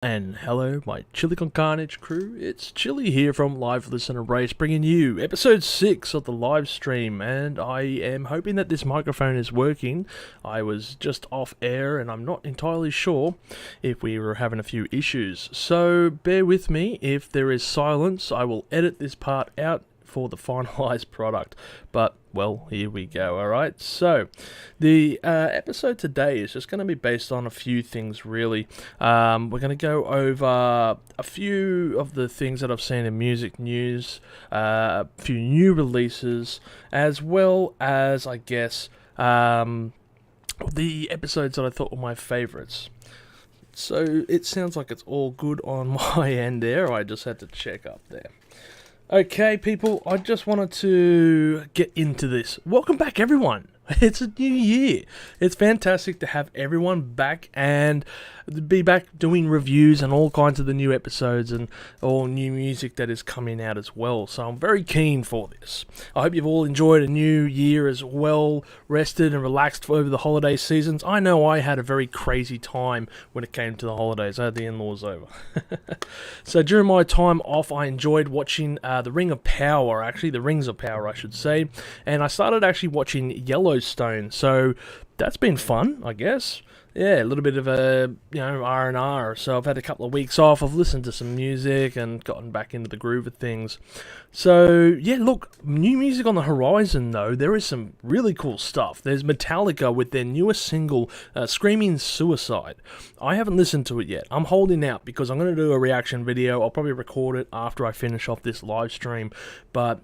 And hello, my Chili Con Carnage crew. It's Chili here from Live Listener Race, bringing you episode 6 of the live stream. And I am hoping that this microphone is working. I was just off air, and I'm not entirely sure if we were having a few issues. So bear with me. If there is silence, I will edit this part out for the finalized product. But well, here we go. Alright, so the episode today is just going to be based on a few things, really. We're going to go over a few of the things that I've seen in music news, a few new releases, as well as, I guess, the episodes that I thought were my favorites. So it sounds like it's all good on my end there. I just had to check up there. Okay, people, I just wanted to get into this. Welcome back, everyone. It's a new year. It's fantastic to have everyone back and be back doing reviews and all kinds of the new episodes and all new music that is coming out as well. So I'm very keen for this. I hope you've all enjoyed a new year as well, rested and relaxed over the holiday seasons. I know I had a very crazy time when it came to the holidays. I had the in-laws over. So during my time off, I enjoyed watching the Rings of Power, I should say. And I started actually watching Yellowstone. So that's been fun, I guess. Yeah, a little bit of a, R&R. So I've had a couple of weeks off. I've listened to some music and gotten back into the groove of things. So, yeah, look, new music on the horizon, though. There is some really cool stuff. There's Metallica with their newest single, Screaming Suicide. I haven't listened to it yet. I'm holding out because I'm going to do a reaction video. I'll probably record it after I finish off this live stream. But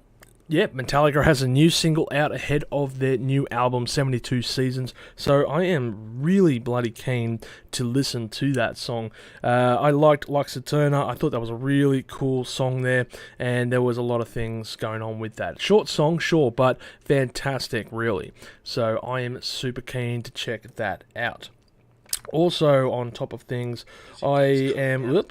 yeah, Metallica has a new single out ahead of their new album, 72 Seasons, so I am really bloody keen to listen to that song. I liked Lux Eterna. I thought that was a really cool song there, and there was a lot of things going on with that. Short song, sure, but fantastic, really. So I am super keen to check that out. Also, on top of things, I am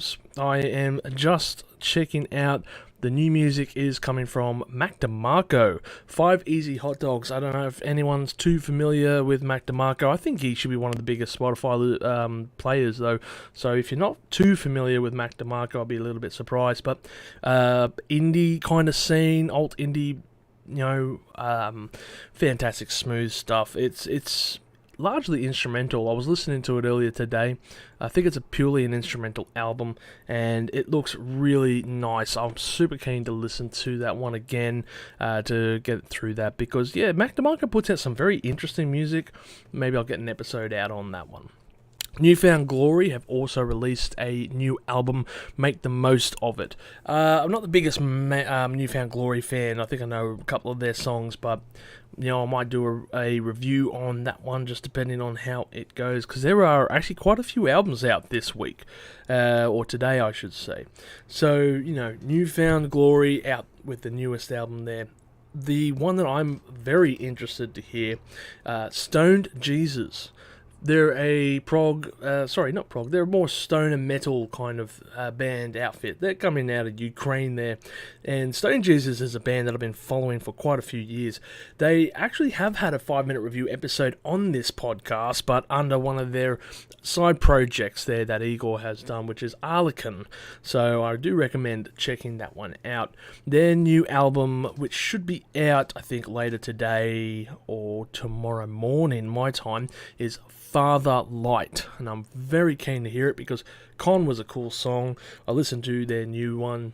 just checking out. The new music is coming from Mac DeMarco, 5 Easy Hot Dogs. I don't know if anyone's too familiar with Mac DeMarco. I think he should be one of the biggest Spotify players, though. So if you're not too familiar with Mac DeMarco, I'll be a little bit surprised. But indie kind of scene, alt indie, fantastic smooth stuff. It's largely instrumental. I was listening to it earlier today. I think it's purely an instrumental album, and it looks really nice. I'm super keen to listen to that one again to get through that, because, yeah, Mac DeMarco puts out some very interesting music. Maybe I'll get an episode out on that one. Newfound Glory have also released a new album, Make the Most of It. I'm not the biggest Newfound Glory fan. I think I know a couple of their songs, but I might do a review on that one, just depending on how it goes, because there are actually quite a few albums out this week, or today I should say. So, Newfound Glory out with the newest album there. The one that I'm very interested to hear, Stoned Jesus. They're a they're a more stoner metal kind of band outfit. They're coming out of Ukraine there, and Stone Jesus is a band that I've been following for quite a few years. They actually have had a 5-minute review episode on this podcast, but under one of their side projects there that Igor has done, which is Arlequin. So I do recommend checking that one out. Their new album, which should be out, I think, later today or tomorrow morning, my time, is Father Light, and I'm very keen to hear it because Con was a cool song. I listened to their new one,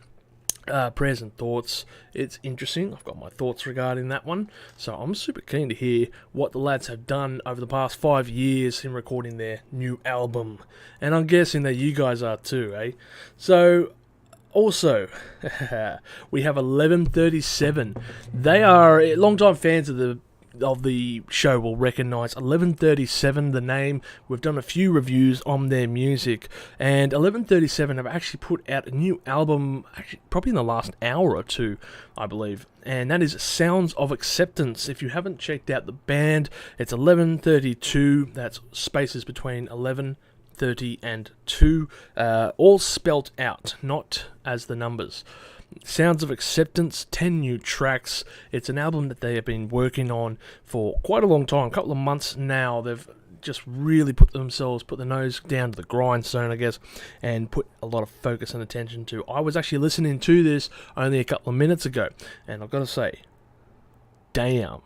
Prayers and Thoughts. It's interesting. I've got my thoughts regarding that one, so I'm super keen to hear what the lads have done over the past 5 years in recording their new album, and I'm guessing that you guys are too, eh? So also, we have 1137. They are long-time fans of the show will recognise 1137, the name. We've done a few reviews on their music, and 1137 have actually put out a new album, probably in the last hour or two, I believe, and that is Sounds of Acceptance. If you haven't checked out the band, it's 1132, that's spaces between 11:30 and 2, all spelt out, not as the numbers. Sounds of Acceptance, 10 new tracks. It's an album that they have been working on for quite a long time, a couple of months now. They've just really put their nose down to the grindstone, I guess, and put a lot of focus and attention to. I was actually listening to this only a couple of minutes ago, and I've got to say, damn,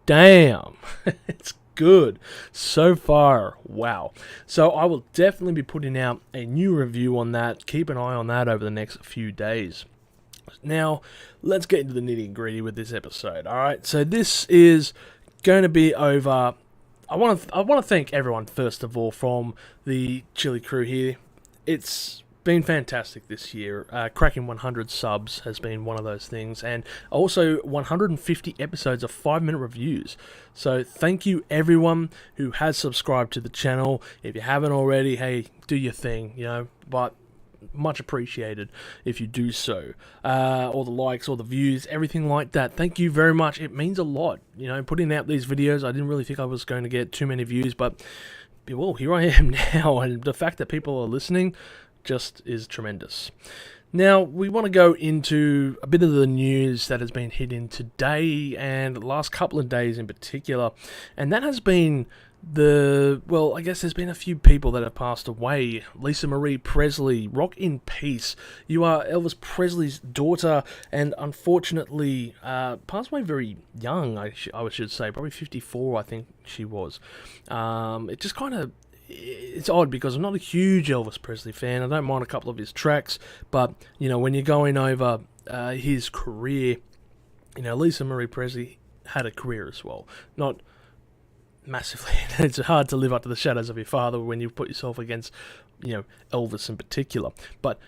it's good so far. Wow. So I will definitely be putting out a new review on that. Keep an eye on that over the next few days. Now, let's get into the nitty-gritty with this episode. Alright, so this is going to be over. I want to thank everyone, first of all, from the Chili crew here. It's been fantastic this year. Cracking 100 subs has been one of those things, and also 150 episodes of 5-minute reviews. So thank you everyone who has subscribed to the channel. If you haven't already, hey, do your thing, but much appreciated if you do so. All the likes, all the views, everything like that. Thank you very much. It means a lot. Putting out these videos, I didn't really think I was going to get too many views, but well, here I am now, and the fact that people are listening just is tremendous. Now, we want to go into a bit of the news that has been hitting today and the last couple of days in particular, and that has been I guess there's been a few people that have passed away. Lisa Marie Presley, rock in peace. You are Elvis Presley's daughter, and unfortunately passed away very young, I should say, probably 54, I think she was. It just kind of, it's odd because I'm not a huge Elvis Presley fan. I don't mind a couple of his tracks, but when you're going over his career, Lisa Marie Presley had a career as well. Not massively. It's hard to live up to the shadows of your father when you put yourself against, Elvis in particular. But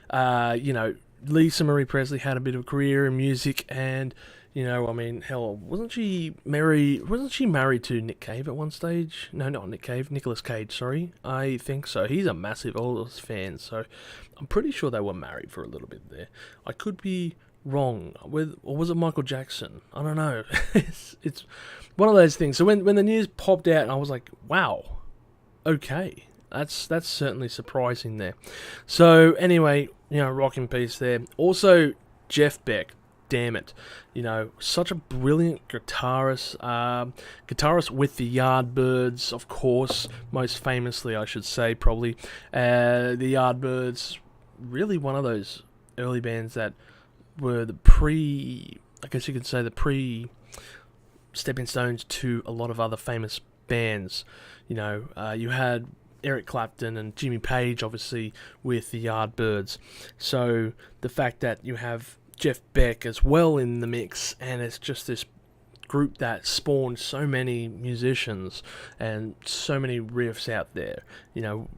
Lisa Marie Presley had a bit of a career in music, and hell, wasn't she married to Nick Cave at one stage? No, not Nick Cave, Nicolas Cage, sorry. I think so. He's a massive Elvis fan, so I'm pretty sure they were married for a little bit there. I could be wrong. Or was it Michael Jackson? I don't know. It's one of those things. So when the news popped out, I was like, wow, okay. That's certainly surprising there. So anyway, rock in peace there. Also, Jeff Beck. Damn it. Such a brilliant guitarist with the Yardbirds, of course, most famously, I should say, probably. The Yardbirds, really one of those early bands that were the stepping stones to a lot of other famous bands. You had Eric Clapton and Jimmy Page, obviously, with the Yardbirds. So the fact that you have Jeff Beck as well in the mix, and it's just this group that spawned so many musicians and so many riffs out there.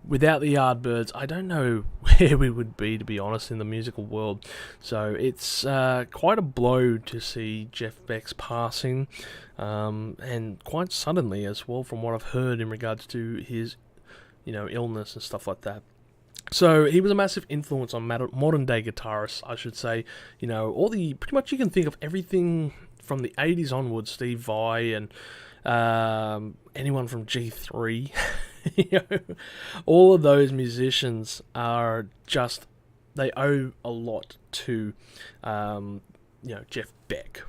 Without the Yardbirds, I don't know where we would be, to be honest, in the musical world. So it's quite a blow to see Jeff Beck's passing, and quite suddenly as well, from what I've heard in regards to his, illness and stuff like that. So he was a massive influence on modern day guitarists, I should say. Pretty much you can think of everything from the 80s onwards, Steve Vai and anyone from G3. All of those musicians are just, they owe a lot to Jeff Beck.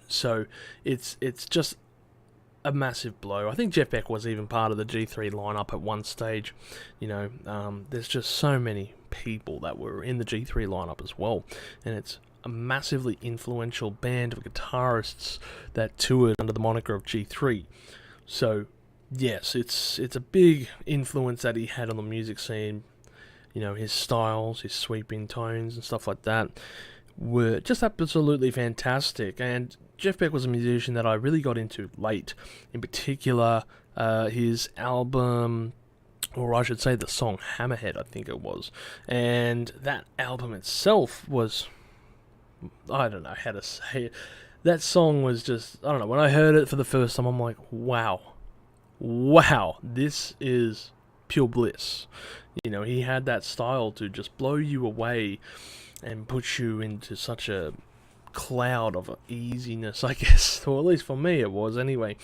So it's just a massive blow. I think Jeff Beck was even part of the G3 lineup at one stage. There's just so many people that were in the G3 lineup as well, and it's a massively influential band of guitarists that toured under the moniker of G3. So yes, it's a big influence that he had on the music scene. His styles, his sweeping tones and stuff like that were just absolutely fantastic. And Jeff Beck was a musician that I really got into late. In particular, his album, or I should say the song Hammerhead, I think it was. And that album itself was, I don't know how to say it. That song was just, I don't know, when I heard it for the first time, I'm like, wow, this is pure bliss. He had that style to just blow you away and put you into such a cloud of easiness, I guess, or at least for me it was anyway.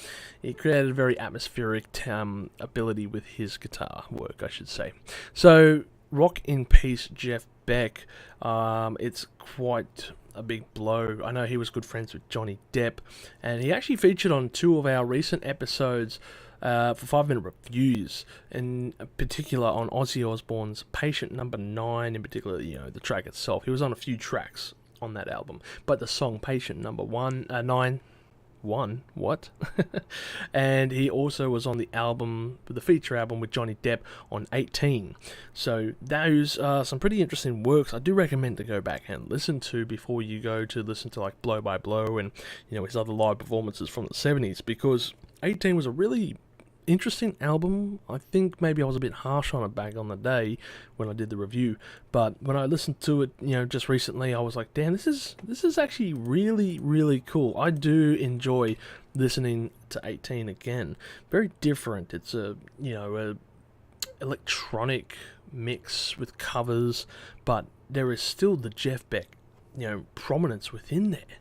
He created a very atmospheric ability with his guitar work, I should say. So, rock in peace, Jeff Beck. It's quite a big blow. I know he was good friends with Johnny Depp, and he actually featured on 2 of our recent episodes for 5-minute reviews, in particular on Ozzy Osbourne's Patient Number 9, in particular, the track itself. He was on a few tracks on that album, but the song Patient Number 9, what? And he also was on the album, the feature album with Johnny Depp on 18. So those are some pretty interesting works. I do recommend to go back and listen to before you go to listen to like Blow by Blow and his other live performances from the 70s, because 18 was a really interesting album. I think maybe I was a bit harsh on it back on the day when I did the review, but when I listened to it, just recently, I was like, damn, this is actually really, really cool. I do enjoy listening to 18 again. Very different. It's a electronic mix with covers, but there is still the Jeff Beck, prominence within there.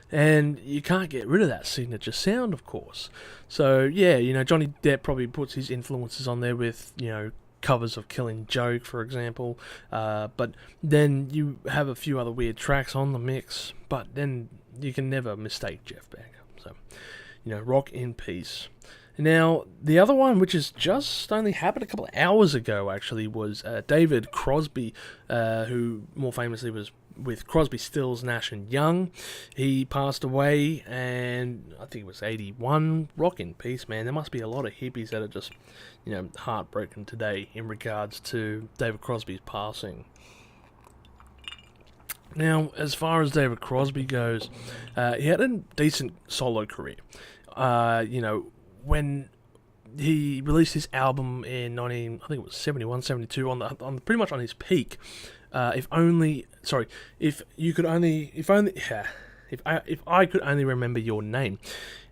And you can't get rid of that signature sound, of course. So, yeah, Johnny Depp probably puts his influences on there with, covers of Killing Joke, for example. But then you have a few other weird tracks on the mix. But then you can never mistake Jeff Beck. So, rock in peace. Now, the other one, which has just only happened a couple of hours ago, actually, was David Crosby, who more famously was with Crosby, Stills, Nash and Young. He passed away, and I think it was 81. Rock in peace, man. There must be a lot of hippies that are just, heartbroken today in regards to David Crosby's passing. Now, as far as David Crosby goes, he had a decent solo career. When he released his album in I think it was 71, 72, on pretty much on his peak. If I could only remember your name,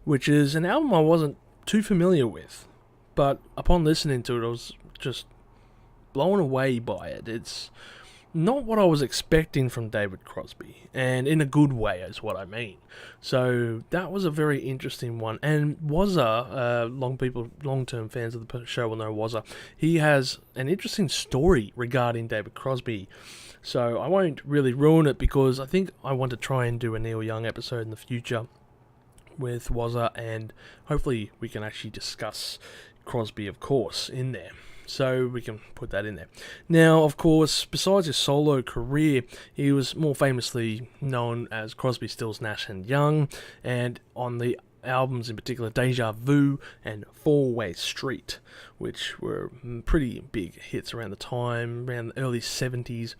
which is an album I wasn't too familiar with, but upon listening to it, I was just blown away by it. It's not what I was expecting from David Crosby, and in a good way is what I mean. So that was a very interesting one. And Wazza, long-term fans of the show will know Wazza. He has an interesting story regarding David Crosby. So I won't really ruin it, because I think I want to try and do a Neil Young episode in the future with Wazza, and hopefully we can actually discuss Crosby, of course, in there. So we can put that in there. Now, of course, besides his solo career, he was more famously known as Crosby, Stills, Nash and Young, and on the albums in particular, Deja Vu and Four-Way Street, which were pretty big hits around the time, around the early 70s,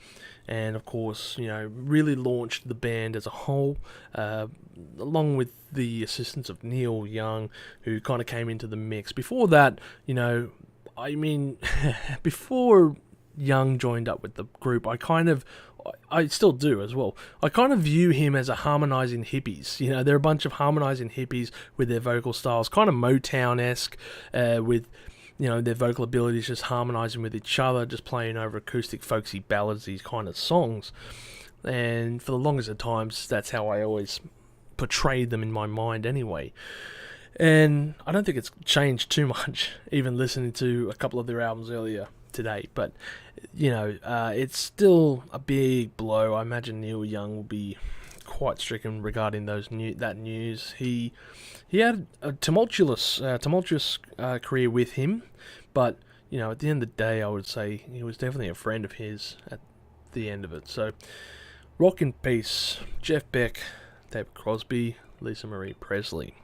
and of course, really launched the band as a whole, along with the assistance of Neil Young, who kind of came into the mix. Before that, before Young joined up with the group, I still do as well. I kind of view him as a harmonizing hippies. They're a bunch of harmonizing hippies with their vocal styles, kind of Motown-esque, with, their vocal abilities just harmonizing with each other, just playing over acoustic, folksy ballads, these kind of songs. And for the longest of times, that's how I always portrayed them in my mind anyway. And I don't think it's changed too much, even listening to a couple of their albums earlier today. But, it's still a big blow. I imagine Neil Young will be quite stricken regarding that news. He had a tumultuous career with him, but, at the end of the day, I would say he was definitely a friend of his at the end of it. So, rock in peace, Jeff Beck, David Crosby, Lisa Marie Presley.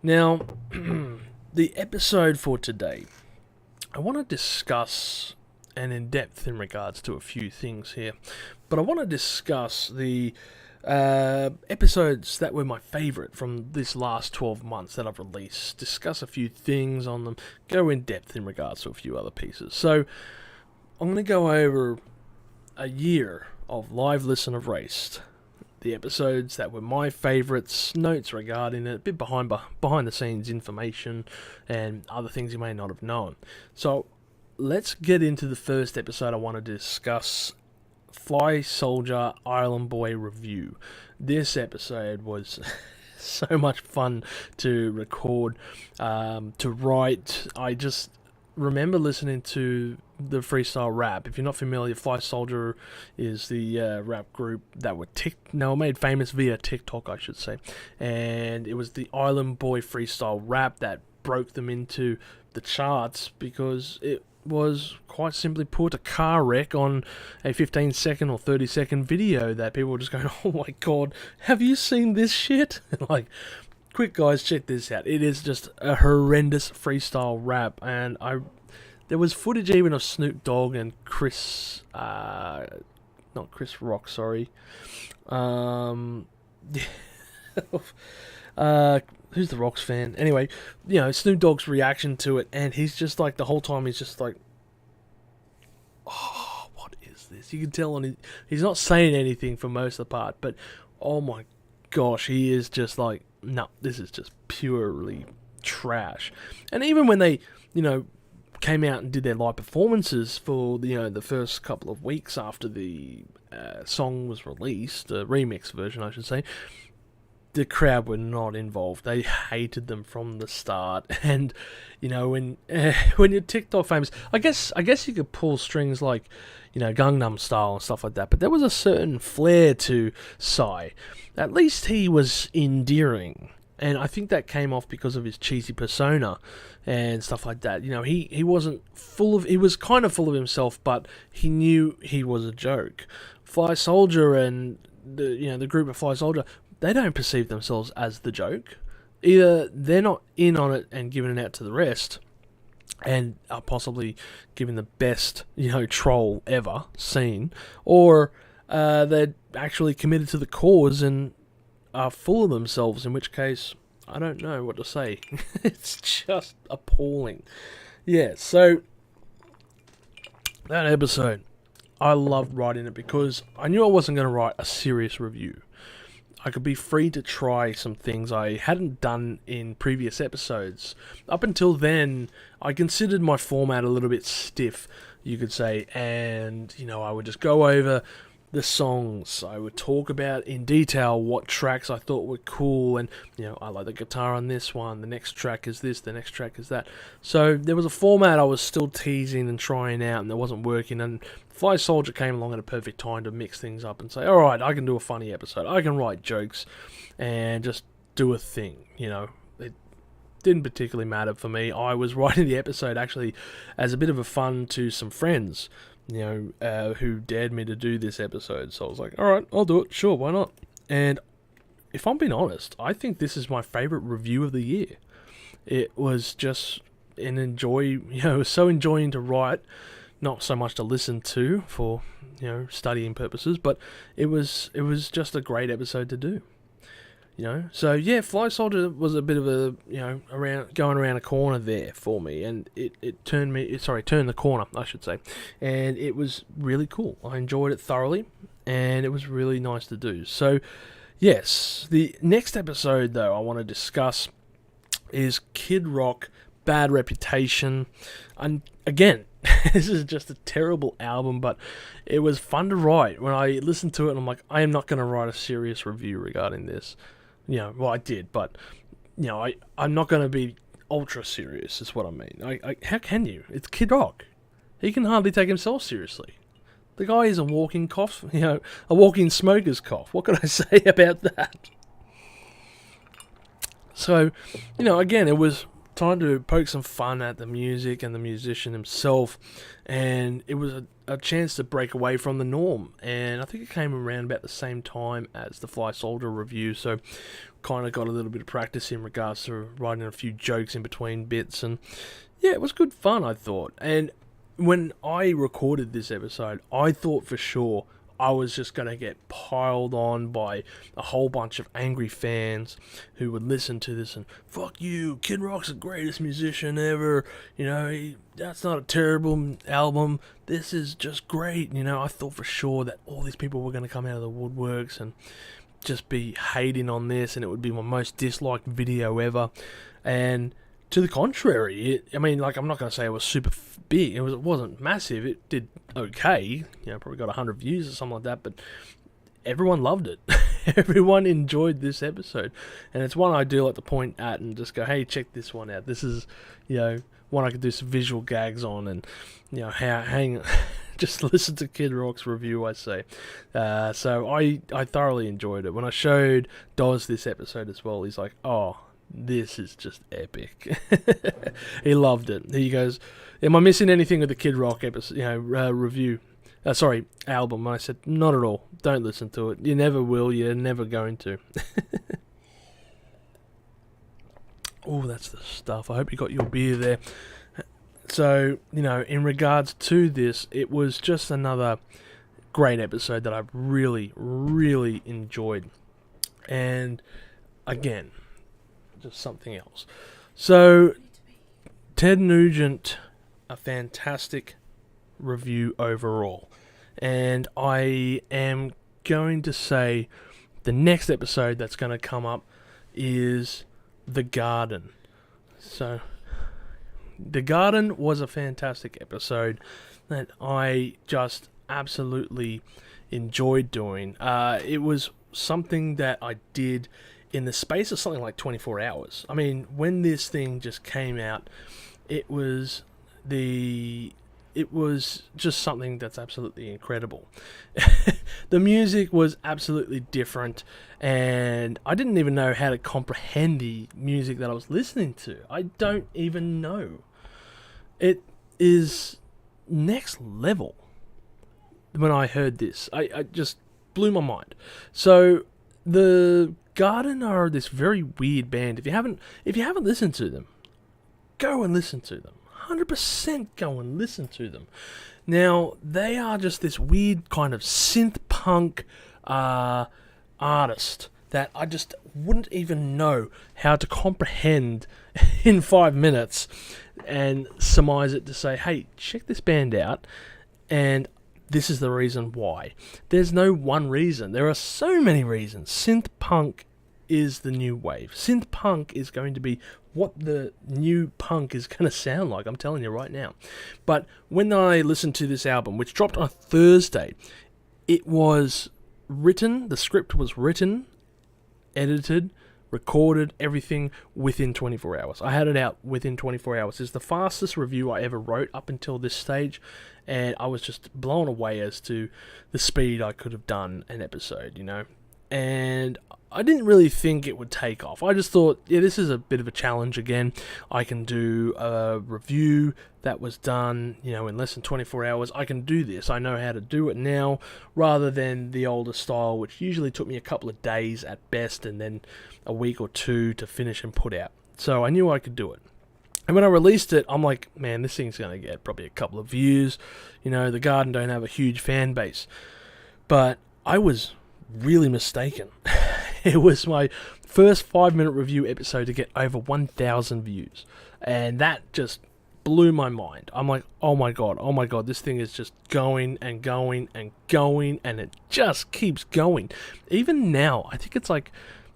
Now, the episode for today, I want to discuss, and in depth in regards to a few things here, but I want to discuss the episodes that were my favourite from this last 12 months that I've released, discuss a few things on them, go in depth in regards to a few other pieces. So, I'm going to go over a year of live listen erased, the episodes that were my favourites, notes regarding it, a bit behind the scenes information, and other things you may not have known. So let's get into the first episode I want to discuss, Fly Soldier Island Boy Review. This episode was so much fun to record, to write. I just remember listening to the freestyle rap. If you're not familiar, Fly Soldier is the rap group that were made famous via TikTok, I should say. And it was the Island Boy freestyle rap that broke them into the charts because it was quite simply put a car wreck on a 15-second or 30-second video that people were just going, oh my god, have you seen this shit? Like, quick guys, check this out. It is just a horrendous freestyle rap, and there was footage even of Snoop Dogg and Chris, not Chris Rock, sorry. Who's the Rocks fan? Anyway, you know, Snoop Dogg's reaction to it, and he's just like, the whole time he's just like, oh, what is this? You can tell on he's not saying anything for most of the part, but oh my gosh, he is just like, no, this is just purely trash. And even when they, you know, came out and did their live performances for the first couple of weeks after the song was released, the remix version, I should say, the crowd were not involved. They hated them from the start. And you know, when you're TikTok famous, I guess you could pull strings like, you know, Gangnam Style and stuff like that. But there was a certain flair to Psy. At least he was endearing. And I think that came off because of his cheesy persona and stuff like that. You know, he wasn't he was kind of full of himself, but he knew he was a joke. Fly Soldier and the group of Fly Soldier, they don't perceive themselves as the joke. Either they're not in on it and giving it out to the rest, and are possibly giving the best, you know, troll ever seen, or they're actually committed to the cause and are full of themselves, in which case, I don't know what to say. It's just appalling. Yeah, so that episode, I loved writing it because I knew I wasn't going to write a serious review. I could be free to try some things I hadn't done in previous episodes. Up until then, I considered my format a little bit stiff, you could say, and, you know, I would just go over the songs. I would talk about in detail what tracks I thought were cool, and, you know, I like the guitar on this one, the next track is this, the next track is that. So there was a format I was still teasing and trying out, and it wasn't working, and Fly Soldier came along at a perfect time to mix things up and say, alright, I can do a funny episode, I can write jokes, and just do a thing, you know. It didn't particularly matter for me. I was writing the episode actually as a bit of a fun to some friends, you know, who dared me to do this episode. So I was like, alright, I'll do it, sure, why not? And if I'm being honest, I think this is my favourite review of the year. It was just so enjoying to write, not so much to listen to for, you know, studying purposes, but it was just a great episode to do. You know, so yeah, Fly Soldier was a bit of a, you know, going around a corner there for me, and it turned the corner, I should say, and it was really cool. I enjoyed it thoroughly, and it was really nice to do. So, yes, the next episode though I want to discuss is Kid Rock, Bad Reputation, and again, this is just a terrible album, but it was fun to write. When I listened to it, and I'm like, I am not going to write a serious review regarding this. You know, well, I did, but, you know, I'm not going to be ultra serious, is what I mean. How can you? It's Kid Rock. He can hardly take himself seriously. The guy is a walking cough, you know, a walking smoker's cough. What can I say about that? So, you know, again, it was time to poke some fun at the music and the musician himself, and it was a chance to break away from the norm. And I think it came around about the same time as the Fly Soldier review, so kind of got a little bit of practice in regards to writing a few jokes in between bits, and yeah, it was good fun, I thought. And when I recorded this episode, I thought for sure I was just going to get piled on by a whole bunch of angry fans who would listen to this and, fuck you, Kid Rock's the greatest musician ever, you know, that's not a terrible album, this is just great, you know. I thought for sure that all these people were going to come out of the woodworks and just be hating on this, and it would be my most disliked video ever. And to the contrary, I'm not going to say it was super big. It wasn't massive. It did okay. You know, probably got 100 views or something like that. But everyone loved it. Everyone enjoyed this episode, and it's one I do like to point at and just go, "Hey, check this one out. This is, you know, one I could do some visual gags on, and you know, hang." Just listen to Kid Rock's review, I say. So I thoroughly enjoyed it. When I showed Doz this episode as well, he's like, "Oh, this is just epic. He loved it. He goes, am I missing anything with the Kid Rock episode, review? Album. And I said, not at all. Don't listen to it. You never will. You're never going to. Oh, that's the stuff. I hope you got your beer there. So, in regards to this, it was just another great episode that I really, really enjoyed. And again, just something else. So, Ted Nugent, a fantastic review overall. And I am going to say the next episode that's going to come up is The Garden. So, The Garden was a fantastic episode that I just absolutely enjoyed doing. It was something that I did in the space of something like 24 hours. I mean, when this thing just came out, it was just something that's absolutely incredible. The music was absolutely different, and I didn't even know how to comprehend the music that I was listening to. I don't even know. It is next level. When I heard this, I just blew my mind. So, The Garden are this very weird band. If you haven't listened to them, go and listen to them. 100% go and listen to them. Now, they are just this weird kind of synth punk artist that I just wouldn't even know how to comprehend in 5 minutes and surmise it to say, hey, check this band out, and this is the reason why. There's no one reason. There are so many reasons. Synth punk is the new wave. Synth punk is going to be what the new punk is going to sound like. I'm telling you right now. But when I listened to this album, which dropped on a Thursday, it was written, the script was written, edited, recorded, everything within 24 hours. I had it out within 24 hours. It's the fastest review I ever wrote up until this stage, and I was just blown away as to the speed I could have done an episode, And I didn't really think it would take off. I just thought, yeah, this is a bit of a challenge again. I can do a review that was done, in less than 24 hours. I can do this. I know how to do it now, rather than the older style, which usually took me a couple of days at best and then a week or two to finish and put out. So I knew I could do it. And when I released it, I'm like, man, this thing's going to get probably a couple of views. The Garden don't have a huge fan base. But I was really mistaken. It was my first 5-minute review episode to get over 1,000 views. And that just blew my mind. I'm like, oh my god, this thing is just going and going and going, and it just keeps going. Even now, I think it's like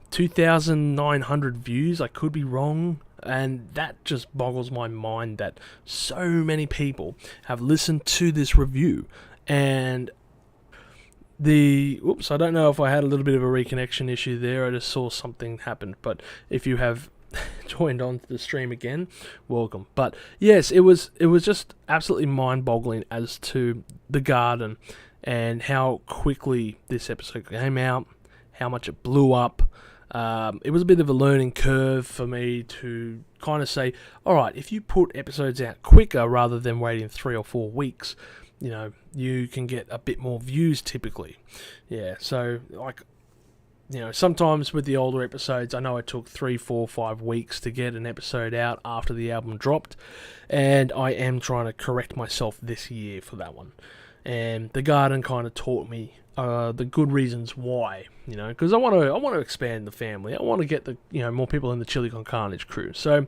2,900 views. I could be wrong. And that just boggles my mind that so many people have listened to this review. And I don't know if I had a little bit of a reconnection issue there. I just saw something happen. But if you have joined on to the stream again, welcome. But yes, it was just absolutely mind-boggling as to The Garden and how quickly this episode came out, how much it blew up. It was a bit of a learning curve for me to kind of say, all right, if you put episodes out quicker rather than waiting 3 or 4 weeks, you can get a bit more views typically. Yeah, so sometimes with the older episodes, I know it took 3, 4, 5 weeks to get an episode out after the album dropped, and I am trying to correct myself this year for that one. And The Garden kind of taught me the good reasons why, because I want to expand the family. I want to get the more people in the Chili Con Carnage crew. So,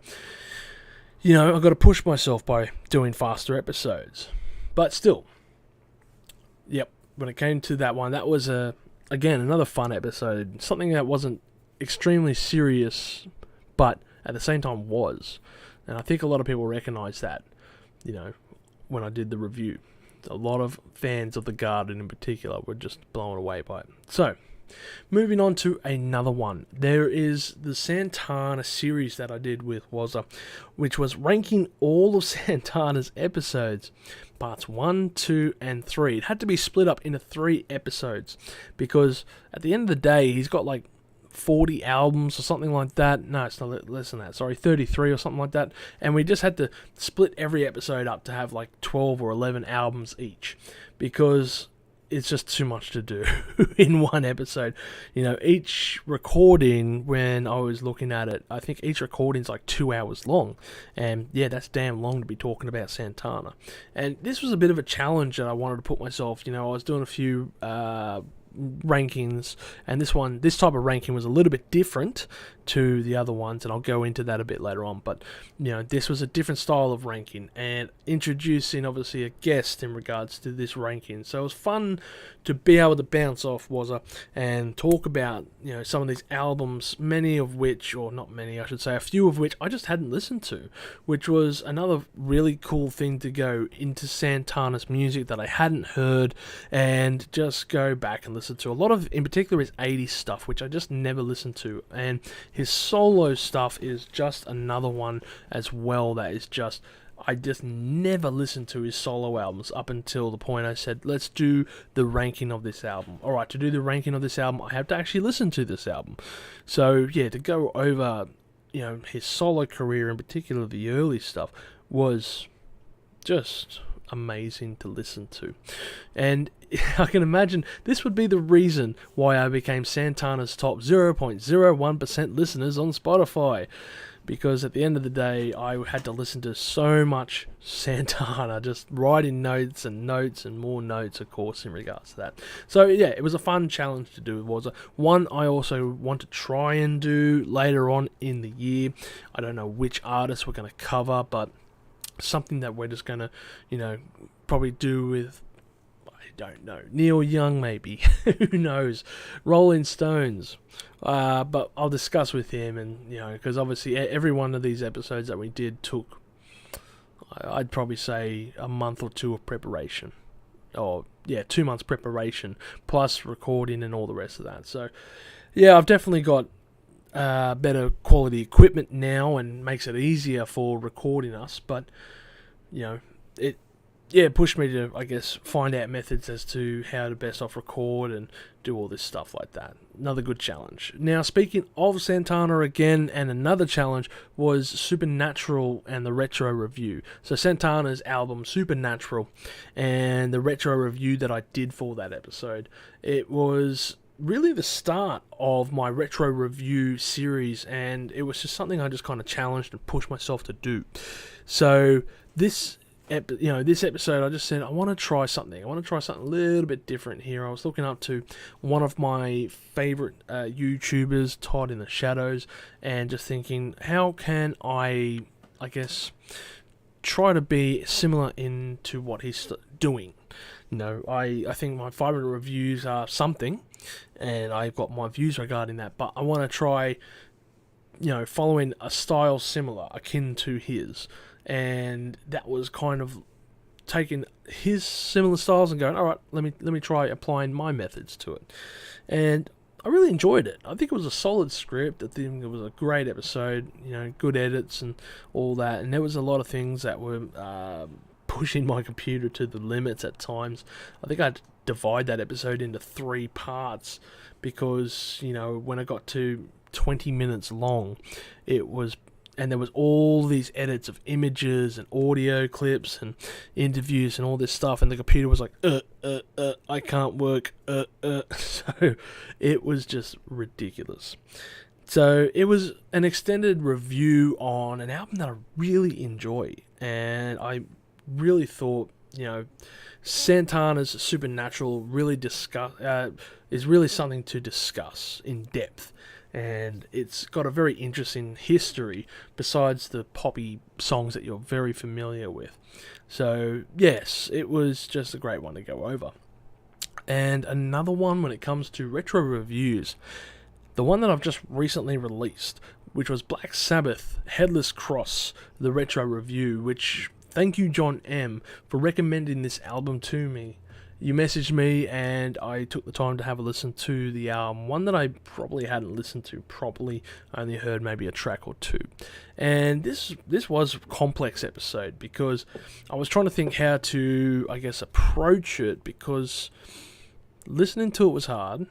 I've got to push myself by doing faster episodes. But still, yep, when it came to that one, that was again another fun episode. Something that wasn't extremely serious, but at the same time was. And I think a lot of people recognize that, when I did the review. A lot of fans of The Garden in particular were just blown away by it. So, moving on to another one. There is the Santana series that I did with Wazza, which was ranking all of Santana's episodes, parts 1, 2, and 3. It had to be split up into 3 episodes, because at the end of the day, he's got like 40 albums or something like that. No, it's not less than that. Sorry, 33 or something like that. And we just had to split every episode up to have like 12 or 11 albums each, because it's just too much to do in one episode. Each recording, when I was looking at it, I think each recording's like 2 hours long. And yeah, that's damn long to be talking about Santana. And this was a bit of a challenge that I wanted to put myself. I was doing a few rankings, and this type of ranking was a little bit different to the other ones, and I'll go into that a bit later on. But this was a different style of ranking, and introducing obviously a guest in regards to this ranking, so it was fun to be able to bounce off Wazza and talk about some of these albums, many of which, or not many I should say, a few of which I just hadn't listened to, which was another really cool thing to go into Santana's music that I hadn't heard and just go back and listen to. A lot of, in particular, his 80s stuff, which I just never listened to, and his solo stuff is just another one as well that is just, I just never listened to his solo albums up until the point I said, let's do the ranking of this album. Alright, to do the ranking of this album, I have to actually listen to this album. So yeah, to go over his solo career, in particular the early stuff, was just amazing to listen to. And I can imagine this would be the reason why I became Santana's top 0.01% listeners on Spotify, because at the end of the day I had to listen to so much Santana, just writing notes and more notes, of course, in regards to that. So yeah, it was a fun challenge to do. It was one I also want to try and do later on in the year. I don't know which artists we're going to cover, but something that we're just going to, probably do with, I don't know, Neil Young maybe, who knows, Rolling Stones, but I'll discuss with him, and, because obviously every one of these episodes that we did took, I'd probably say, a month or two of preparation, or, 2 months preparation, plus recording and all the rest of that. So, yeah, I've definitely got better quality equipment now, and makes it easier for recording us, but it pushed me to, I guess, find out methods as to how to best off record and do all this stuff like that. Another good challenge. Now, speaking of Santana again, and another challenge was Supernatural and the retro review. So Santana's album Supernatural and the retro review that I did for that episode, it was really the start of my retro review series, and it was just something I just kind of challenged and pushed myself to do. So this episode, I just said, I want to try something. I want to try something a little bit different here. I was looking up to one of my favorite YouTubers, Todd in the Shadows, and just thinking, how can I guess, try to be similar into what he's doing. I think my 500 reviews are something, and I've got my views regarding that, but I want to try, following a style similar, akin to his. And that was kind of taking his similar styles and going, all right, let me try applying my methods to it. And I really enjoyed it. I think it was a solid script. I think it was a great episode, good edits and all that. And there was a lot of things that were pushing my computer to the limits at times. I think I'd divide that episode into 3 parts because, when I got to 20 minutes long, and there was all these edits of images and audio clips and interviews and all this stuff, and the computer was like, I can't work, So it was just ridiculous. So it was an extended review on an album that I really enjoy, and I really thought, Santana's Supernatural really is really something to discuss in depth. And it's got a very interesting history besides the poppy songs that you're very familiar with. So, yes, it was just a great one to go over. And another one when it comes to retro reviews, the one that I've just recently released, which was Black Sabbath, Headless Cross, the retro review, which, thank you John M. for recommending this album to me. You messaged me and I took the time to have a listen to the album, one that I probably hadn't listened to properly. I only heard maybe a track or two. And this was a complex episode because I was trying to think how to, I guess, approach it, because listening to it was hard.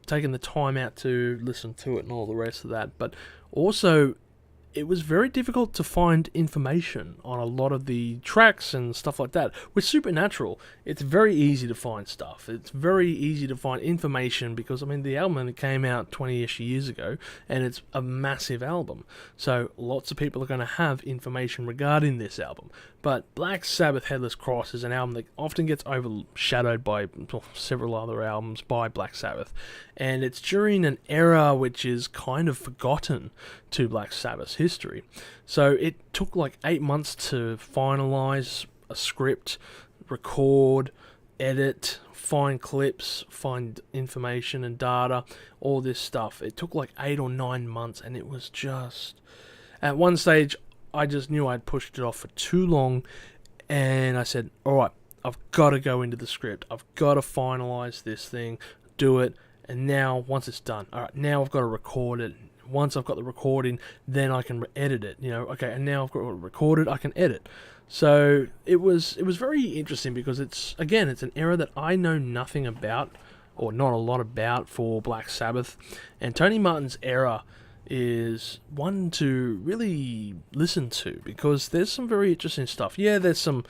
taking the time out to listen to it and all the rest of that. But also, it was very difficult to find information on a lot of the tracks and stuff like that. With Supernatural, it's very easy to find stuff. It's very easy to find information because, I mean, the album came out 20-ish years ago, and it's a massive album. So lots of people are going to have information regarding this album. But Black Sabbath Headless Cross is an album that often gets overshadowed by several other albums by Black Sabbath. And it's during an era which is kind of forgotten to Black Sabbath's history. So it took like 8 months to finalize a script, record, edit, find clips, find information and data, all this stuff. It took like 8 or 9 months, and it was just... At one stage, I just knew I'd pushed it off for too long, and I said, alright, I've got to go into the script. I've got to finalize this thing, do it, and now, once it's done, alright, now I've got to record it. Once I've got the recording, then I can edit it, okay, and now I've got it recorded, I can edit. So, it was very interesting because it's an era that I know nothing about, or not a lot about, for Black Sabbath, and Tony Martin's era is one to really listen to because there's some very interesting stuff. Yeah, there's some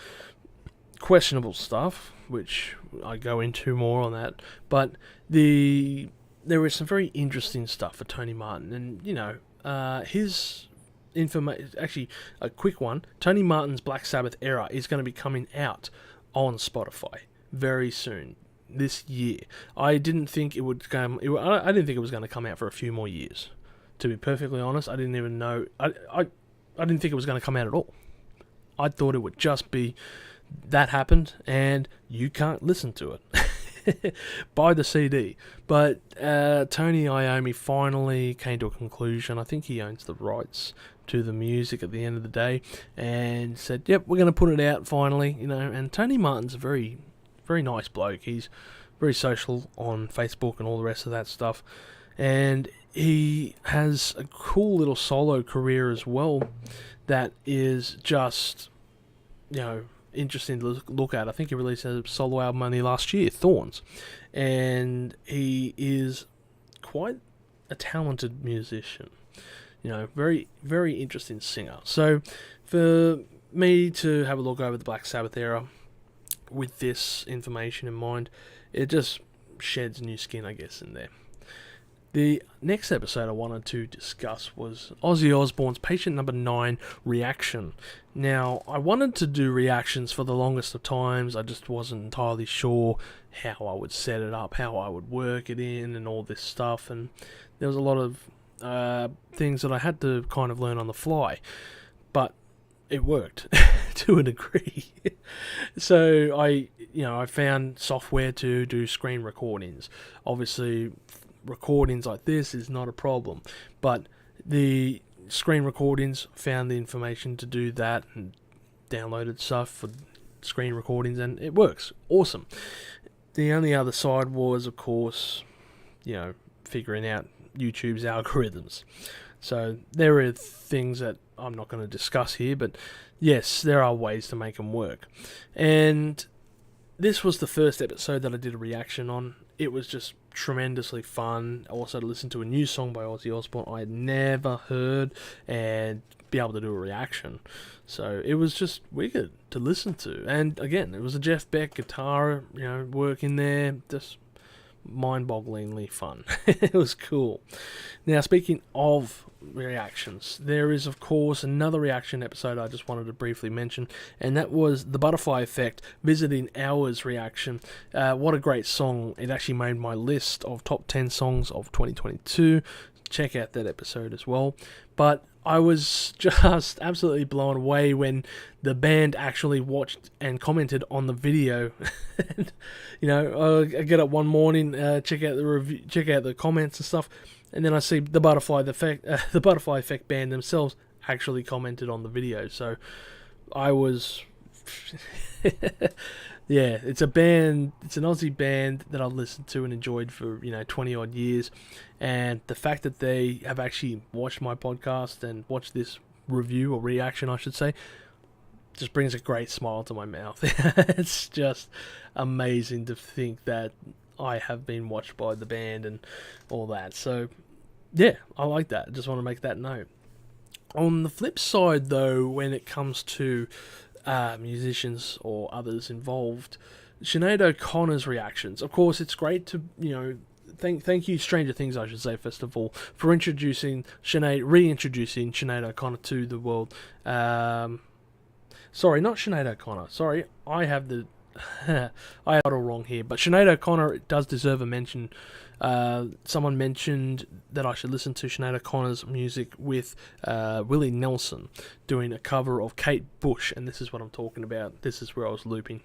questionable stuff, which I go into more on that, but there is some very interesting stuff for Tony Martin, and his information. Actually, a quick one: Tony Martin's Black Sabbath era is going to be coming out on Spotify very soon this year. I didn't think it would come. I didn't think it was going to come out for a few more years. To be perfectly honest, I didn't even know. I didn't think it was going to come out at all. I thought it would just be that happened and you can't listen to it. Buy the CD. But Tony Iommi finally came to a conclusion. I think he owns the rights to the music at the end of the day, and said, "Yep, we're going to put it out finally." And Tony Martin's a very, very nice bloke. He's very social on Facebook and all the rest of that stuff, and he has a cool little solo career as well that is just, interesting to look at. I think he released a solo album only last year, Thorns, and he is quite a talented musician. Very, very interesting singer. So for me to have a look over the Black Sabbath era with this information in mind, it just sheds new skin, I guess, in there. The next episode I wanted to discuss was Ozzy Osbourne's Patient Number 9 reaction. Now, I wanted to do reactions for the longest of times. I just wasn't entirely sure how I would set it up, how I would work it in, and all this stuff. And there was a lot of things that I had to kind of learn on the fly. But it worked to a degree. So I found software to do screen recordings. Obviously, recordings like this is not a problem, but the screen recordings, found the information to do that and downloaded stuff for screen recordings, and it works awesome. The only other side was, of course, figuring out YouTube's algorithms. So there are things that I'm not going to discuss here, but yes, there are ways to make them work. And this was the first episode that I did a reaction on. It was just tremendously fun. Also to listen to a new song by Ozzy Osbourne I had never heard and be able to do a reaction. So it was just wicked to listen to. And again, it was a Jeff Beck guitar, work in there. Just mind-bogglingly fun. It was cool. Now, speaking of reactions, there is of course another reaction episode I just wanted to briefly mention, and that was the Butterfly Effect Visiting Hours reaction. What a great song. It actually made my list of top 10 songs of 2022. Check out that episode as well. But I was just absolutely blown away when the band actually watched and commented on the video. And, I get up one morning, check out the review, check out the comments and stuff, and then I see the Butterfly Effect band themselves actually commented on the video. So I was, yeah, it's an Aussie band that I've listened to and enjoyed for 20 odd years, and the fact that they have actually watched my podcast and watched this review or reaction, I should say, just brings a great smile to my mouth. It's just amazing to think that I have been watched by the band and all that. So, yeah, I like that. I just want to make that note. On the flip side, though, when it comes to musicians or others involved, Sinead O'Connor's reactions. Of course, it's great to, thank you, Stranger Things, I should say, first of all, for reintroducing Sinead O'Connor to the world. Sorry, not Sinead O'Connor. Sorry, I have the I have it all wrong here. But Sinead O'Connor does deserve a mention. Someone mentioned that I should listen to Sinead O'Connor's music with Willie Nelson doing a cover of Kate Bush, and this is what I'm talking about. This is where I was looping.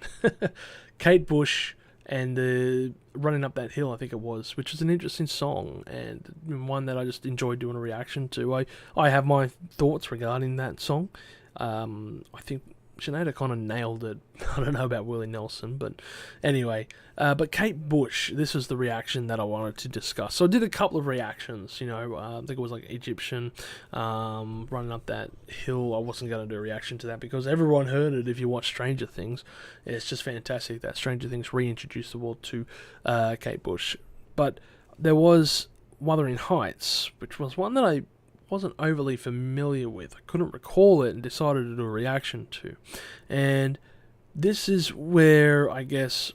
Kate Bush and Running Up That Hill, I think it was, which is an interesting song and one that I just enjoyed doing a reaction to. I have my thoughts regarding that song. I think Sinead O'Connor nailed it. I don't know about Willie Nelson, but anyway. But Kate Bush, this was the reaction that I wanted to discuss. So I did a couple of reactions, I think it was like Egyptian, Running Up That Hill. I wasn't going to do a reaction to that because everyone heard it if you watch Stranger Things. It's just fantastic that Stranger Things reintroduced the world to Kate Bush. But there was Wuthering Heights, which was one that I wasn't overly familiar with. I couldn't recall it and decided to do a reaction to. And this is where I guess,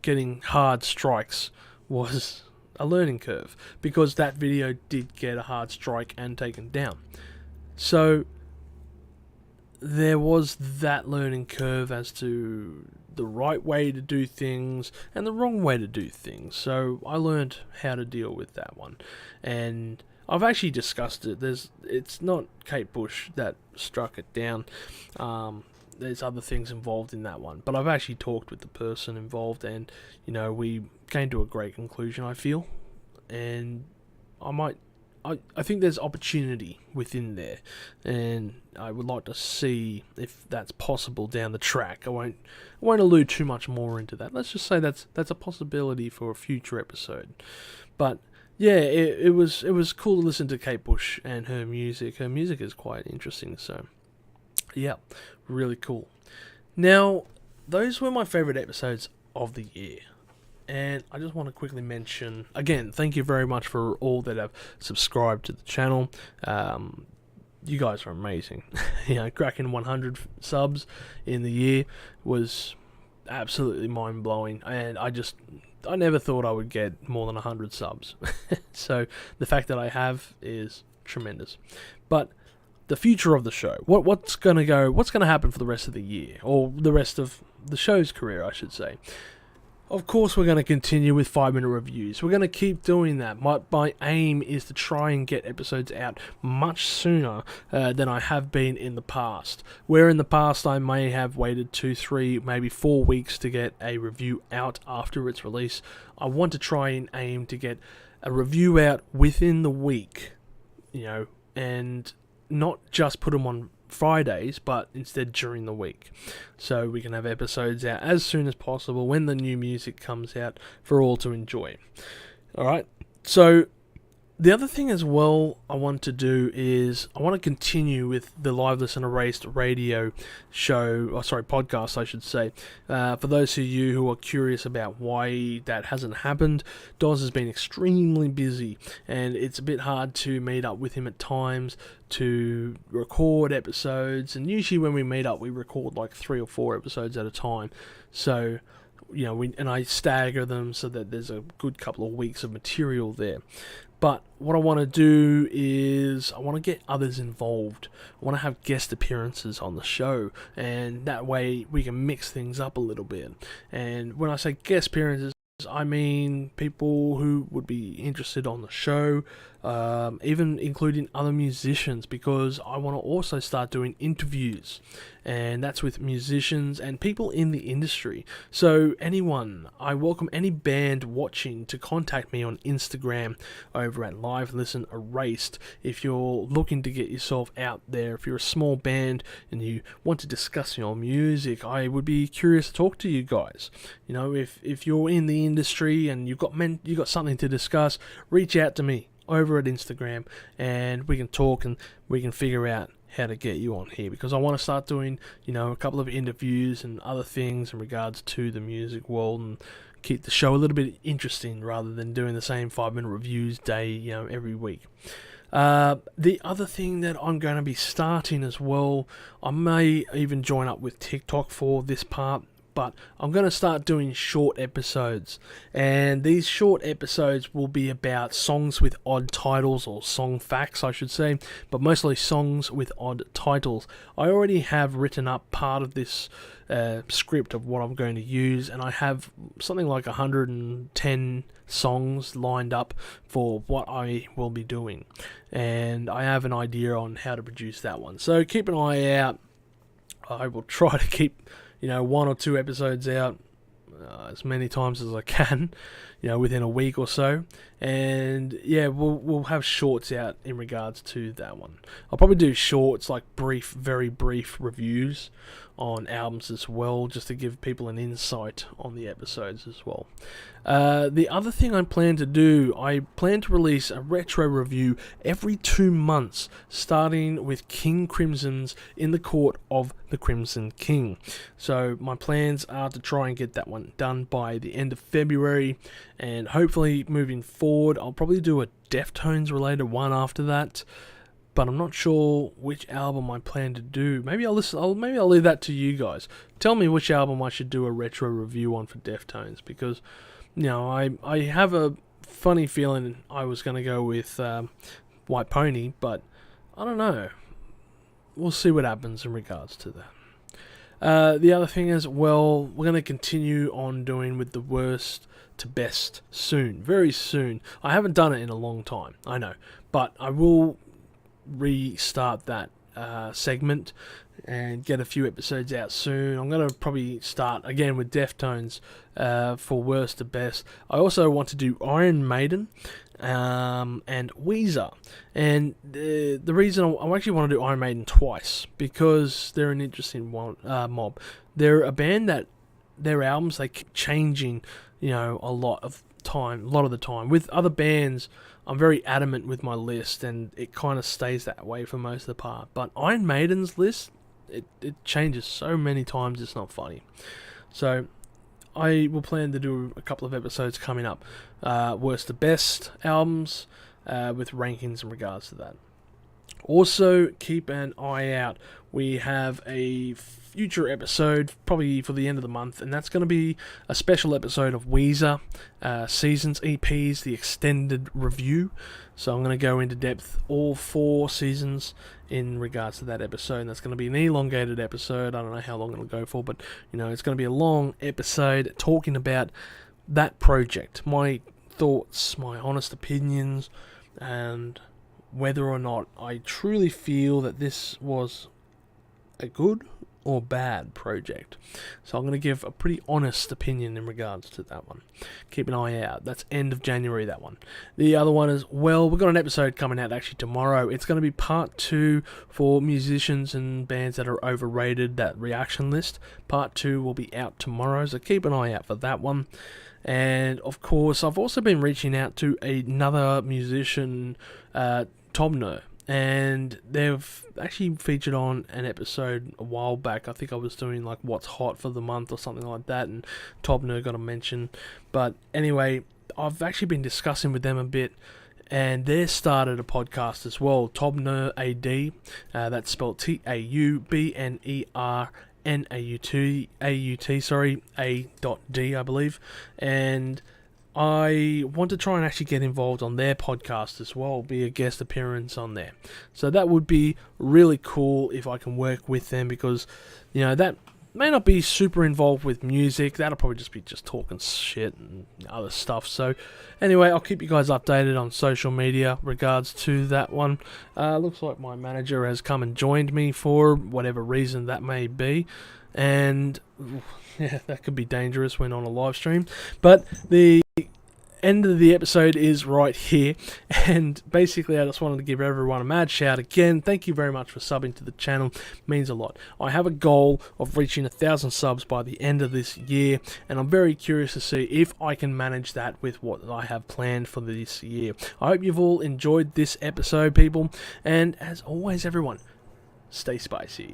getting hard strikes was a learning curve, because that video did get a hard strike and taken down. So there was that learning curve as to the right way to do things and the wrong way to do things. So I learned how to deal with that one. And I've actually discussed it. It's not Kate Bush that struck it down. There's other things involved in that one. But I've actually talked with the person involved, and we came to a great conclusion, I feel. And I think there's opportunity within there, and I would like to see if that's possible down the track. I won't allude too much more into that. Let's just say that's a possibility for a future episode. But yeah, it was cool to listen to Kate Bush and her music. Her music is quite interesting, so yeah, really cool. Now, those were my favourite episodes of the year. And I just want to quickly mention, again, thank you very much for all that have subscribed to the channel. You guys are amazing. Cracking 100 subs in the year was absolutely mind-blowing. And I never thought I would get more than 100 subs. So the fact that I have is tremendous. But the future of the show, what's going to happen for the rest of the year, or the rest of the show's career, I should say. Of course, we're going to continue with 5-minute reviews. We're going to keep doing that. My aim is to try and get episodes out much sooner than I have been in the past. Where in the past I may have waited 2, 3, maybe 4 weeks to get a review out after its release, I want to try and aim to get a review out within the week, and not just put them on Fridays, but instead during the week, so we can have episodes out as soon as possible when the new music comes out for all to enjoy. Alright, so the other thing as well I want to do is I want to continue with the Liveless and Erased radio podcast, I should say. For those of you who are curious about why that hasn't happened, Dawes has been extremely busy, and it's a bit hard to meet up with him at times to record episodes, and usually when we meet up we record like 3 or 4 episodes at a time. So I stagger them so that there's a good couple of weeks of material there. But what I want to do is I want to get others involved. I want to have guest appearances on the show, and that way we can mix things up a little bit. And when I say guest appearances, I mean people who would be interested on the show, even including other musicians, because I want to also start doing interviews, and that's with musicians and people in the industry. So I welcome any band watching to contact me on Instagram over at Live Listen Erased if you're looking to get yourself out there. If you're a small band and you want to discuss your music, I would be curious to talk to you guys. If you're in the industry and you've got something to discuss, reach out to me over at Instagram, and we can talk and we can figure out how to get you on here, because I want to start doing, a couple of interviews and other things in regards to the music world, and keep the show a little bit interesting rather than doing the same 5-minute reviews day, every week. The other thing that I'm going to be starting as well, I may even join up with TikTok for this part, but I'm going to start doing short episodes, and these short episodes will be about songs with odd titles, or song facts I should say, but mostly songs with odd titles. I already have written up part of this script of what I'm going to use, and I have something like 110 songs lined up for what I will be doing, and I have an idea on how to produce that one, so keep an eye out. I will try to keep 1 or 2 episodes out as many times as I can, within a week or so. And yeah, we'll have shorts out in regards to that one. I'll probably do shorts, like very brief reviews on albums as well, just to give people an insight on the episodes as well. The other thing I plan to release a retro review every 2 months, starting with King Crimson's In the Court of the Crimson King. So my plans are to try and get that one done by the end of February, and hopefully moving forward I'll probably do a Deftones related one after that, but I'm not sure which album I plan to do. Maybe I'll leave that to you guys. Tell me which album I should do a retro review on for Deftones, because I have a funny feeling I was going to go with White Pony, but I don't know. We'll see what happens in regards to that. The other thing is, we're going to continue on doing with the worst to best soon, very soon. I haven't done it in a long time, I know, but I will restart that segment and get a few episodes out soon. I'm going to probably start again with Deftones for worst to best. I also want to do Iron Maiden and Weezer, and the reason I actually want to do Iron Maiden twice, because they're an interesting mob. They're a band that their albums, they keep changing a lot of the time. With other bands, I'm very adamant with my list, and it kind of stays that way for most of the part. But Iron Maiden's list, it changes so many times, it's not funny. So I will plan to do a couple of episodes coming up, worst to best albums, with rankings in regards to that. Also, keep an eye out. We have a future episode, probably for the end of the month, and that's going to be a special episode of Weezer, Seasons EPs, the extended review. So I'm going to go into depth all 4 seasons in regards to that episode, and that's going to be an elongated episode. I don't know how long it'll go for, but it's going to be a long episode talking about that project, my thoughts, my honest opinions, and whether or not I truly feel that this was a good or bad project. So I'm going to give a pretty honest opinion in regards to that one. Keep an eye out. That's end of January, that one. The other one is, we've got an episode coming out actually tomorrow. It's going to be part 2 for musicians and bands that are overrated, that reaction list. Part 2 will be out tomorrow, so keep an eye out for that one. And of course, I've also been reaching out to another musician, Tobner, and they've actually featured on an episode a while back. I think I was doing like what's hot for the month or something like that, and Tobner got a mention. But anyway, I've actually been discussing with them a bit, and they started a podcast as well, Tobner AD, that's spelled TAUBNERNAUT, A.D, I believe, and I want to try and actually get involved on their podcast as well, be a guest appearance on there. So that would be really cool if I can work with them, because, that may not be super involved with music. That'll probably just be talking shit and other stuff. So anyway, I'll keep you guys updated on social media regards to that one. Looks like my manager has come and joined me for whatever reason that may be. And yeah, that could be dangerous when on a live stream. But the end of the episode is right here, and basically I just wanted to give everyone a mad shout again. Thank you very much for subbing to the channel, it means a lot. I have a goal of reaching 1,000 subs by the end of this year, and I'm very curious to see if I can manage that with what I have planned for this year. I hope you've all enjoyed this episode, people, and as always, everyone, stay spicy.